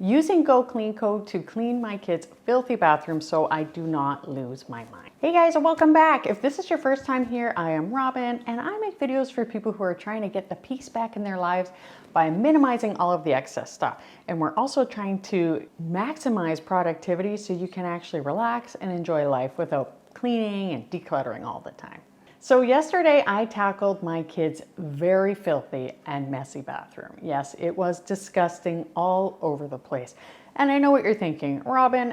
using Gocleanco to clean my kids' filthy bathroom so I do not lose my mind. Hey guys, and welcome back. If this is your first time here, I am Robyn, and I make videos for people who are trying to get the peace back in their lives by minimizing all of the excess stuff. And we're also trying to maximize productivity so you can actually relax and enjoy life without cleaning and decluttering all the time. So yesterday I tackled my kids' very filthy and messy bathroom. Yes, it was disgusting all over the place. And I know what you're thinking, Robyn,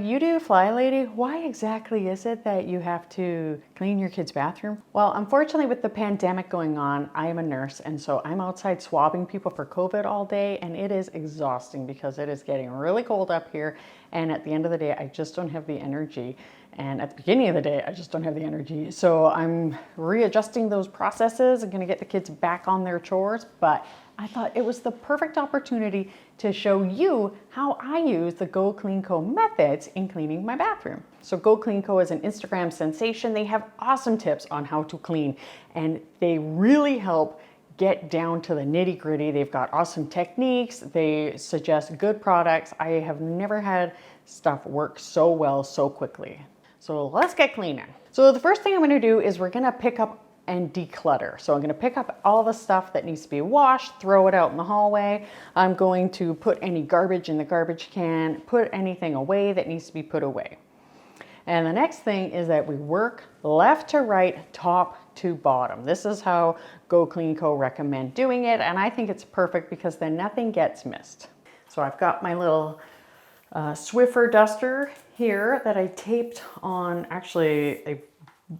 you do FlyLady. Why exactly is it that you have to clean your kids' bathroom? Well, unfortunately with the pandemic going on, I am a nurse, and so I'm outside swabbing people for COVID all day, and it is exhausting because it is getting really cold up here. And at the end of the day, I just don't have the energy. And at the beginning of the day, I just don't have the energy. So I'm readjusting those processes. I'm gonna get the kids back on their chores, but I thought it was the perfect opportunity to show you how I use the Gocleanco methods in cleaning my bathroom. So Gocleanco is an Instagram sensation. They have awesome tips on how to clean, and they really help get down to the nitty gritty. They've got awesome techniques. They suggest good products. I have never had stuff work so well so quickly. So let's get cleaning. So the first thing I'm gonna do is we're gonna pick up and declutter. So I'm gonna pick up all the stuff that needs to be washed, throw it out in the hallway. I'm going to put any garbage in the garbage can, put anything away that needs to be put away. And the next thing is that we work left to right, top to bottom. This is how Gocleanco recommend doing it, and I think it's perfect because then nothing gets missed. So I've got my little Swiffer duster here that I taped on actually a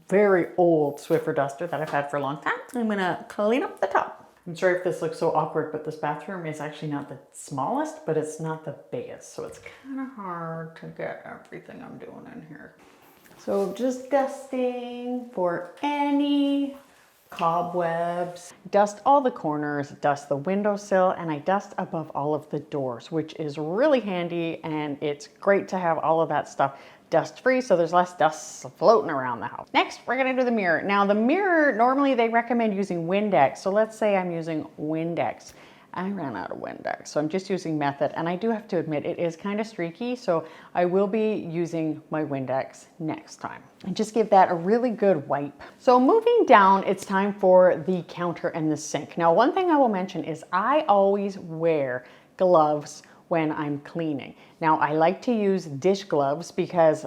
very old Swiffer duster that I've had for a long time. I'm gonna clean up the top. I'm sorry if this looks so awkward, but this bathroom is actually not the smallest, but it's not the biggest. So it's kind of hard to get everything I'm doing in here. So just dusting for any cobwebs, dust all the corners, dust the windowsill, and I dust above all of the doors, which is really handy, and it's great to have all of that stuff dust free so there's less dust floating around the house. Next, we're gonna do the mirror. Now the mirror, normally they recommend using Windex. So let's say I'm using Windex. I ran out of Windex, so I'm just using Method, and I do have to admit it is kind of streaky, so I will be using my Windex next time. And just give that a really good wipe. So moving down, it's time for the counter and the sink. Now, one thing I will mention is I always wear gloves when I'm cleaning. Now, I like to use dish gloves because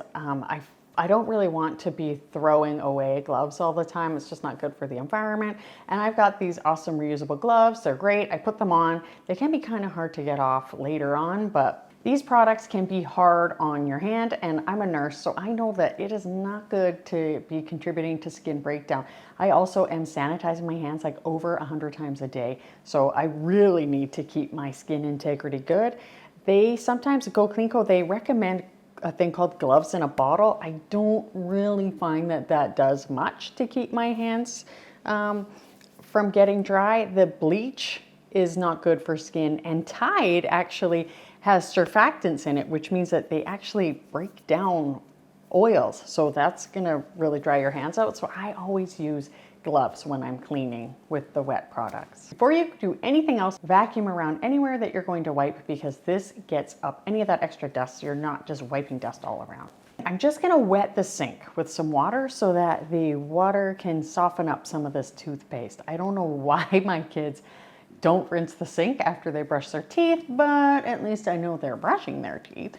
I don't really want to be throwing away gloves all the time. It's just not good for the environment. And I've got these awesome reusable gloves. They're great. I put them on. They can be kind of hard to get off later on, but these products can be hard on your hand, and I'm a nurse, so I know that it is not good to be contributing to skin breakdown. I also am sanitizing my hands like over 100 times a day, so I really need to keep my skin integrity good. They sometimes, Gocleanco, they recommend a thing called gloves in a bottle. I don't really find that that does much to keep my hands from getting dry. The bleach is not good for skin, and Tide actually has surfactants in it, which means that they actually break down oils. So that's gonna really dry your hands out. So I always use gloves when I'm cleaning with the wet products. Before you do anything else, vacuum around anywhere that you're going to wipe, because this gets up any of that extra dust so you're not just wiping dust all around. I'm just gonna wet the sink with some water so that the water can soften up some of this toothpaste. I don't know why my kids don't rinse the sink after they brush their teeth, but at least I know they're brushing their teeth.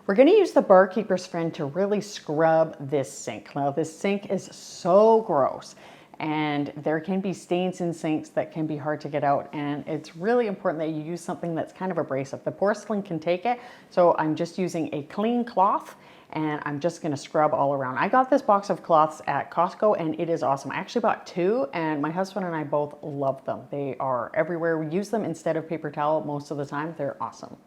We're gonna use the Barkeeper's Friend to really scrub this sink. Now this sink is so gross, and there can be stains in sinks that can be hard to get out, and it's really important that you use something that's kind of abrasive. The porcelain can take it, so I'm just using a clean cloth, and I'm just gonna scrub all around. I got this box of cloths at Costco, and it is awesome. I actually bought 2, and my husband and I both love them. They are everywhere. We use them instead of paper towel most of the time. They're awesome.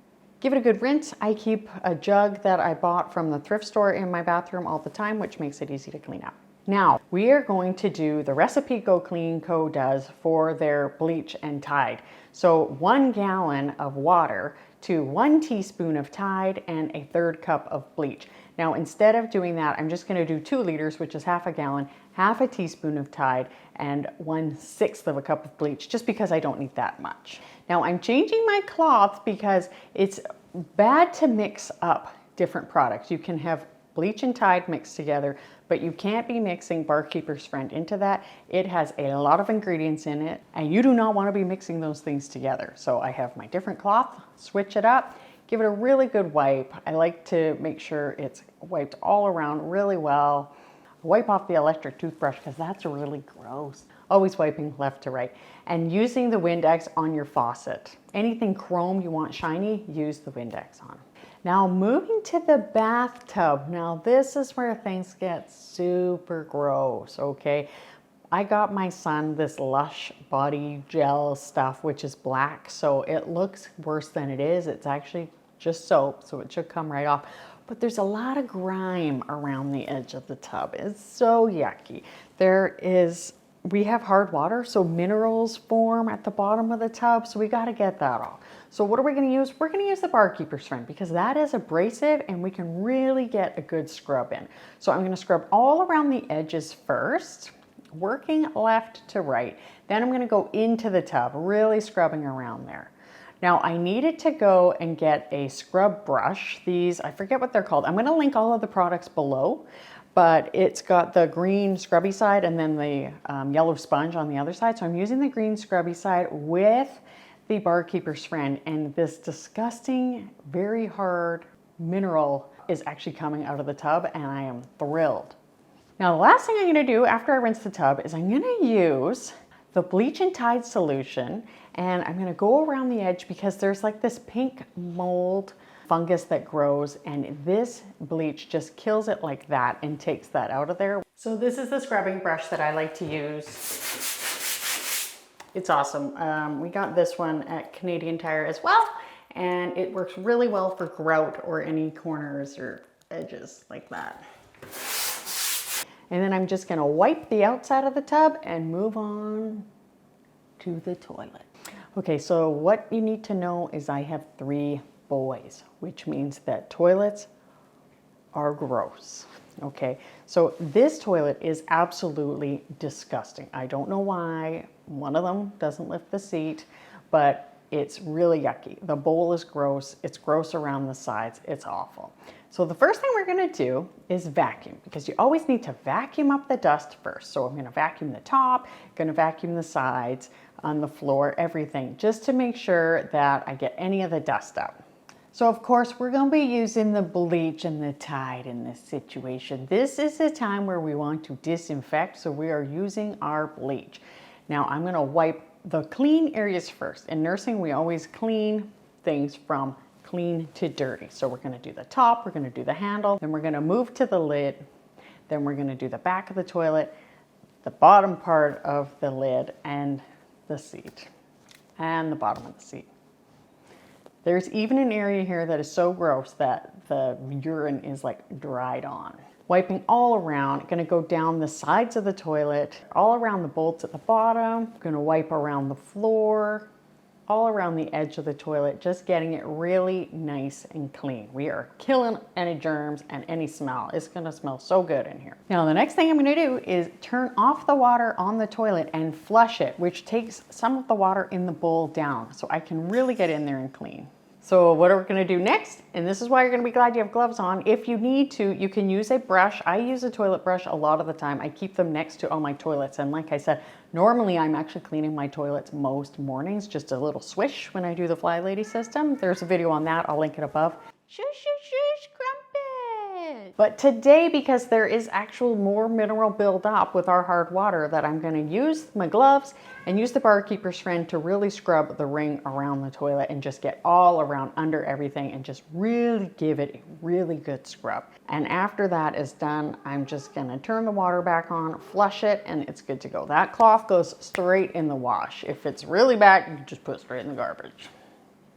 Give it a good rinse. I keep a jug that I bought from the thrift store in my bathroom all the time, which makes it easy to clean up. Now, we are going to do the recipe Gocleanco does for their bleach and Tide. So 1 gallon of water to 1 teaspoon of Tide and a 1/3 cup of bleach. Now, instead of doing that, I'm just going to do 2 liters, which is half a gallon, half a teaspoon of Tide, and 1/6 of a cup of bleach, just because I don't need that much. Now, I'm changing my cloth because it's bad to mix up different products. You can have bleach and Tide mixed together, but you can't be mixing Barkeeper's Friend into that. It has a lot of ingredients in it, and you do not want to be mixing those things together. So I have my different cloth, switch it up, give it a really good wipe. I like to make sure it's wiped all around really well. Wipe off the electric toothbrush because that's really gross. Always wiping left to right. And using the Windex on your faucet. Anything chrome you want shiny, use the Windex on. Now moving to the bathtub. Now this is where things get super gross, okay? I got my son this Lush body gel stuff, which is black, so it looks worse than it is. It's actually just soap, so it should come right off. But there's a lot of grime around the edge of the tub. It's so yucky. We have hard water, so minerals form at the bottom of the tub, so we gotta get that off. So what are we gonna use? We're gonna use the Barkeeper's Friend because that is abrasive and we can really get a good scrub in. So I'm gonna scrub all around the edges first, working left to right. Then I'm gonna go into the tub, really scrubbing around there. Now I needed to go and get a scrub brush. These, I forget what they're called. I'm gonna link all of the products below, but it's got the green scrubby side and then the yellow sponge on the other side. So I'm using the green scrubby side with the Barkeeper's Friend, and this disgusting, very hard mineral is actually coming out of the tub, and I am thrilled. Now the last thing I'm gonna do after I rinse the tub is I'm gonna use the bleach and Tide solution, and I'm gonna go around the edge because there's like this pink mold fungus that grows, and this bleach just kills it like that and takes that out of there. So this is the scrubbing brush that I like to use. It's awesome. We got this one at Canadian Tire as well, and it works really well for grout or any corners or edges like that. And then I'm just gonna wipe the outside of the tub and move on to the toilet. Okay, so what you need to know is I have 3 boys, which means that toilets are gross. Okay, so this toilet is absolutely disgusting. I don't know why. One of them doesn't lift the seat, but it's really yucky. The bowl is gross. It's gross around the sides. It's awful. So the first thing we're gonna do is vacuum, because you always need to vacuum up the dust first. So I'm gonna vacuum the top, gonna vacuum the sides, on the floor, everything, just to make sure that I get any of the dust up. So of course, we're gonna be using the bleach and the Tide in this situation. This is the time where we want to disinfect, so we are using our bleach. Now I'm gonna wipe the clean areas first. In nursing, we always clean things from clean to dirty. So we're gonna do the top, we're gonna do the handle, then we're gonna move to the lid, then we're gonna do the back of the toilet, the bottom part of the lid, and the seat, and the bottom of the seat. There's even an area here that is so gross that the urine is like dried on. Wiping all around, gonna go down the sides of the toilet, all around the bolts at the bottom, gonna wipe around the floor, all around the edge of the toilet, just getting it really nice and clean. We are killing any germs and any smell. It's gonna smell so good in here. Now, the next thing I'm gonna do is turn off the water on the toilet and flush it, which takes some of the water in the bowl down, so I can really get in there and clean. So what are we gonna do next? And this is why you're gonna be glad you have gloves on. If you need to, you can use a brush. I use a toilet brush a lot of the time. I keep them next to all my toilets. And like I said, normally I'm actually cleaning my toilets most mornings, just a little swish when I do the FlyLady system. There's a video on that, I'll link it above. Shush, shush, shush, crumpet. But today, because there is actual more mineral buildup with our hard water, that I'm gonna use my gloves and use the Barkeeper's Friend to really scrub the ring around the toilet and just get all around under everything and just really give it a really good scrub. And after that is done, I'm just gonna turn the water back on, flush it, and it's good to go. That cloth goes straight in the wash. If it's really bad, you just put it straight in the garbage.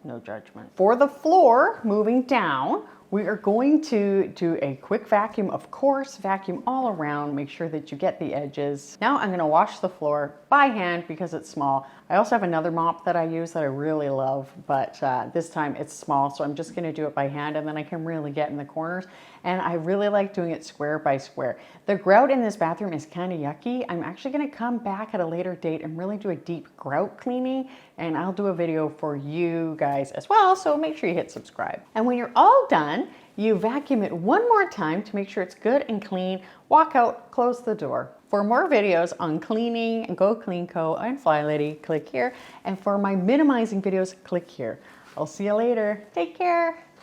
No judgment. For the floor, moving down, We are going to do a quick vacuum, of course, vacuum all around, make sure that you get the edges. Now I'm gonna wash the floor by hand because it's small. I also have another mop that I use that I really love, but this time it's small, so I'm just gonna do it by hand, and then I can really get in the corners. And I really like doing it square by square. The grout in this bathroom is kind of yucky. I'm actually gonna come back at a later date and really do a deep grout cleaning, and I'll do a video for you guys as well, so make sure you hit subscribe. And when you're all done, you vacuum it one more time to make sure it's good and clean, walk out, close the door. For more videos on cleaning and Gocleanco and FlyLady, click here. And for my minimizing videos, click here. I'll see you later. Take care.